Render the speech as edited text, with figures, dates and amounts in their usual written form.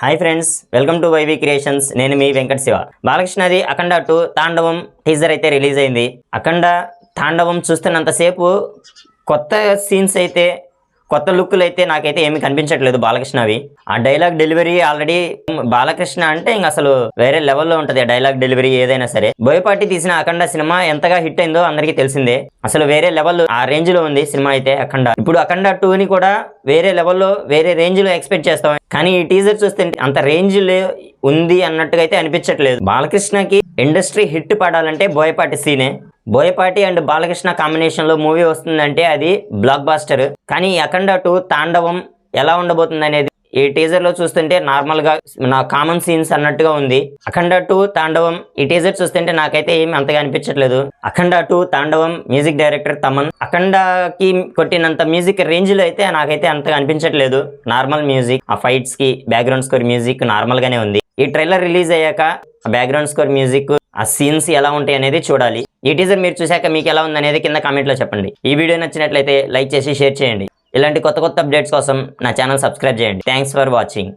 Hi friends, welcome to YV Creations. నేను మీ వెంకట్ శివ. బాలకృష్ణది అఖండ 2 తాండవం టీజర్ అయితే రిలీజ్ అయింది. అఖండ తాండవం చూస్తున్నంతసేపు కొత్త సీన్స్ అయితే, కొత్త లుక్లు అయితే నాకైతే ఏమీ కనిపించట్లేదు బాలకృష్ణవి. ఆ డైలాగ్ డెలివరీ ఆల్రెడీ బాలకృష్ణ అంటే ఇంక అసలు వేరే లెవెల్లో ఉంటుంది ఆ డైలాగ్ డెలివరీ ఏదైనా సరే. బోయపాటి తీసిన అఖండ సినిమా ఎంతగా హిట్ అయిందో అందరికీ తెలిసిందే. అసలు వేరే లెవెల్, ఆ రేంజ్ లో ఉంది సినిమా అయితే అఖండ. ఇప్పుడు అఖండ 2ని కూడా వేరే లెవెల్లో, వేరే రేంజ్ లో ఎక్స్పెక్ట్ చేస్తాం. కానీ ఈ టీజర్ చూస్తే అంత రేంజ్ ఉంది అన్నట్టుగా అయితే అనిపించట్లేదు. బాలకృష్ణకి ఇండస్ట్రీ హిట్ పడాలంటే బోయపాటి సీనే. బోయపాటి అండ్ బాలకృష్ణ కాంబినేషన్ లో మూవీ వస్తుందంటే అది బ్లాక్ బాస్టర్. కానీ అఖండ 2 తాండవం ఎలా ఉండబోతుంది అనేది ఈ టీజర్ లో చూస్తుంటే నార్మల్ గా నా కామన్ సీన్స్ అన్నట్టుగా ఉంది. అఖండ 2 తాండవం ఈ టీజర్ చూస్తుంటే నాకైతే ఏమి అంతగా అనిపించట్లేదు. Akhanda 2 Thandavam music director Thaman. అఖండకి కొట్టినంత మ్యూజిక్ రేంజ్ లో అయితే నాకైతే అంతగా అనిపించట్లేదు. నార్మల్ మ్యూజిక్, ఆ ఫైట్స్ కి బ్యాక్గ్రౌండ్ స్కోర్ మ్యూజిక్ నార్మల్ గానే ఉంది. ఈ ట్రైలర్ రిలీజ్ అయ్యాక బ్యాక్గ్రౌండ్ స్కోర్ మ్యూజిక్, ఆ సీన్స్ ఎలా ఉంటాయి అనేది చూడాలి. ఈ టీజర్ మీరు చూశాక మీకు ఎలా ఉంది అనేది కింద కామెంట్లో చెప్పండి. ఈ వీడియో నచ్చినట్లయితే లైక్ చేసి షేర్ చేయండి. ఇలాంటి కొత్త అప్డేట్స్ కోసం నా ఛానల్ సబ్స్క్రైబ్ చేయండి. Thanks for watching.